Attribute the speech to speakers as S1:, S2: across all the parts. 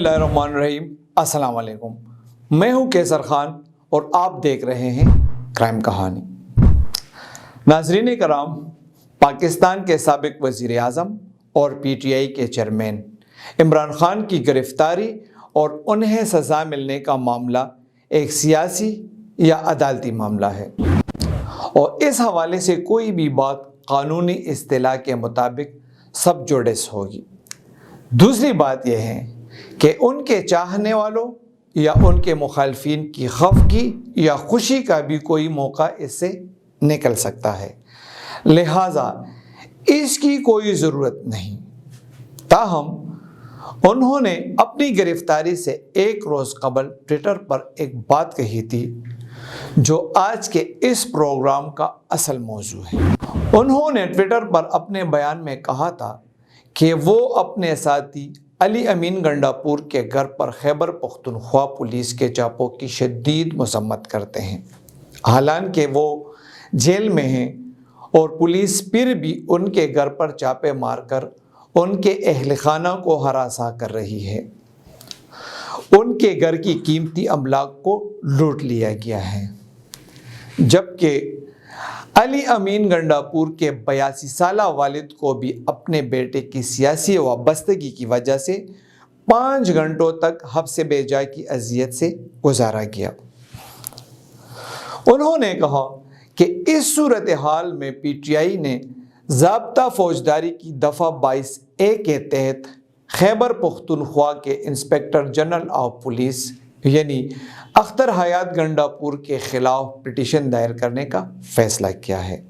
S1: اللہ الرحمن الرحیم۔ السلام علیکم، میں ہوں کیسر خان اور آپ دیکھ رہے ہیں کرائم کہانی۔ ناظرین کرام، پاکستان کے سابق وزیر اعظم اور پی ٹی آئی کے چیئرمین عمران خان کی گرفتاری اور انہیں سزا ملنے کا معاملہ ایک سیاسی یا عدالتی معاملہ ہے، اور اس حوالے سے کوئی بھی بات قانونی اصطلاح کے مطابق سب جوڈس ہوگی۔ دوسری بات یہ ہے کہ ان کے چاہنے والوں یا ان کے مخالفین کی خفگی یا خوشی کا بھی کوئی موقع اس سے نکل سکتا ہے، لہٰذا اس کی کوئی ضرورت نہیں۔ تاہم انہوں نے اپنی گرفتاری سے ایک روز قبل ٹویٹر پر ایک بات کہی تھی جو آج کے اس پروگرام کا اصل موضوع ہے۔ انہوں نے ٹویٹر پر اپنے بیان میں کہا تھا کہ وہ اپنے ساتھی علی امین گنڈاپور کے گھر پر خیبر پختونخوا پولیس کے چاپوں کی شدید مذمت کرتے ہیں، حالانکہ وہ جیل میں ہیں اور پولیس پھر بھی ان کے گھر پر چاپے مار کر ان کے اہل خانہ کو ہراساں کر رہی ہے۔ ان کے گھر کی قیمتی املاک کو لوٹ لیا گیا ہے، جبکہ علی امین گنڈاپور کے 82 سالہ والد کو بھی اپنے بیٹے کی سیاسی وابستگی کی وجہ سے 5 گھنٹوں تک حبس بے جا کی اذیت سے گزارا گیا۔ انہوں نے کہا کہ اس صورتحال میں پی ٹی آئی نے ضابطہ فوجداری کی دفعہ 22A کے تحت خیبر پختونخوا کے انسپکٹر جنرل آف پولیس یعنی اختر حیات گنڈاپور کے خلاف پٹیشن دائر کرنے کا فیصلہ کیا ہے۔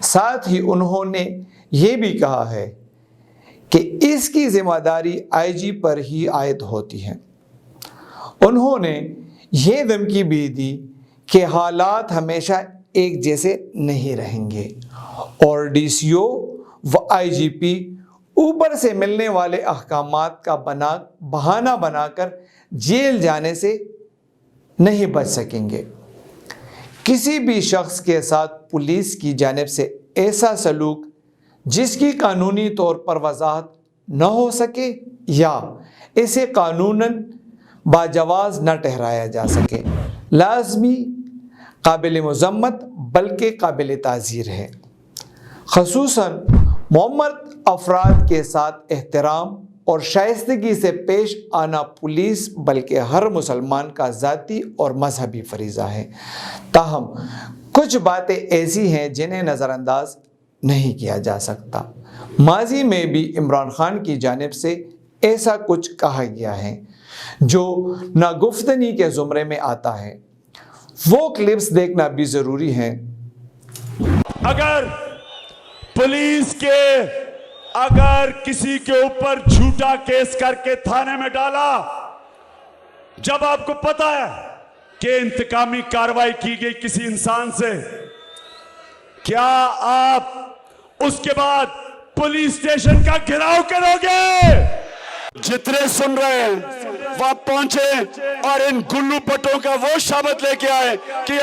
S1: ساتھ ہی انہوں نے یہ بھی کہا ہے کہ اس کی ذمہ داری آئی جی پر ہی عائد ہوتی ہے۔ انہوں نے یہ دھمکی بھی دی کہ حالات ہمیشہ ایک جیسے نہیں رہیں گے اور ڈی سی او و آئی جی پی اوپر سے ملنے والے احکامات کا بہانہ بنا کر جیل جانے سے نہیں بچ سکیں گے۔ کسی بھی شخص کے ساتھ پولیس کی جانب سے ایسا سلوک جس کی قانونی طور پر وضاحت نہ ہو سکے یا اسے قانوناً باجواز نہ ٹھہرایا جا سکے، لازمی قابل مذمت بلکہ قابل تعزیر ہے۔ خصوصاً معمر افراد کے ساتھ احترام اور شائستگی سے پیش آنا پولیس بلکہ ہر مسلمان کا ذاتی اور مذہبی فریضہ ہے۔ تاہم کچھ باتیں ایسی ہیں جنہیں نظر انداز نہیں کیا جا سکتا۔ ماضی میں بھی عمران خان کی جانب سے ایسا کچھ کہا گیا ہے جو ناگفتنی کے زمرے میں آتا ہے، وہ کلپس دیکھنا بھی ضروری ہے۔
S2: اگر پولیس کے کسی کے اوپر جھوٹا کیس کر کے تھانے میں ڈالا، جب آپ کو پتا ہے کہ انتقامی کارروائی کی گئی کسی انسان سے، کیا آپ اس کے بعد پولیس اسٹیشن کا گھیراؤ کرو گے؟ جتنے سن رہے ہیں وہاں پہنچے اور ان گلو پٹوں کا وہ شابت لے کے آئے کہ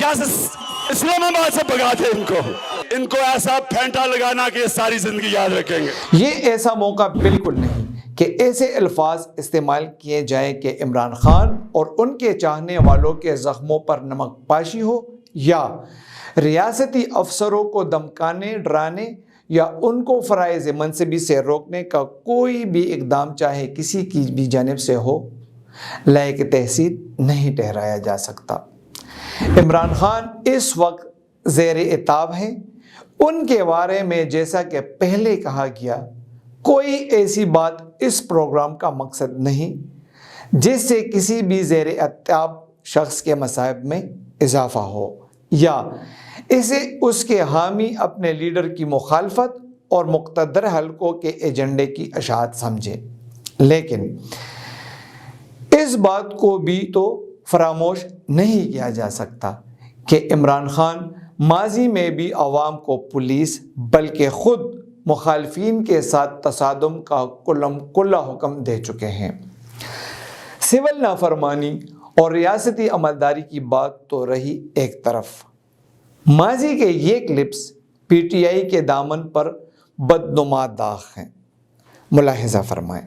S2: یہاں سے اسلام آباد سے بھگا دے ان کو ایسا پھینٹا لگانا کہ ساری زندگی یاد رکھیں گے۔
S1: یہ ایسا موقع بالکل نہیں کہ ایسے الفاظ استعمال کیے جائیں کہ عمران خان اور ان کے چاہنے والوں کے زخموں پر نمک پاشی ہو، یا ریاستی افسروں کو دھمکانے، ڈرانے یا ان کو فرائض منصبی سے روکنے کا کوئی بھی اقدام چاہے کسی کی بھی جانب سے ہو، لائق تحسین نہیں ٹھہرایا جا سکتا۔ عمران خان اس وقت زیر عتاب ہیں۔ ان کے بارے میں جیسا کہ پہلے کہا گیا، کوئی ایسی بات اس پروگرام کا مقصد نہیں جس سے کسی بھی زیر عتاب شخص کے مصائب میں اضافہ ہو یا اسے اس کے حامی اپنے لیڈر کی مخالفت اور مقتدر حلقوں کے ایجنڈے کی اشاعت سمجھے، لیکن اس بات کو بھی تو فراموش نہیں کیا جا سکتا کہ عمران خان ماضی میں بھی عوام کو پولیس بلکہ خود مخالفین کے ساتھ تصادم کا کھلا حکم دے چکے ہیں۔ سول نافرمانی اور ریاستی عملداری کی بات تو رہی ایک طرف، ماضی کے یہ کلپس پی ٹی آئی کے دامن پر بدنما داغ ہیں۔ ملاحظہ فرمائیں۔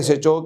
S1: SHO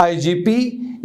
S1: IGP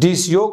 S1: DCO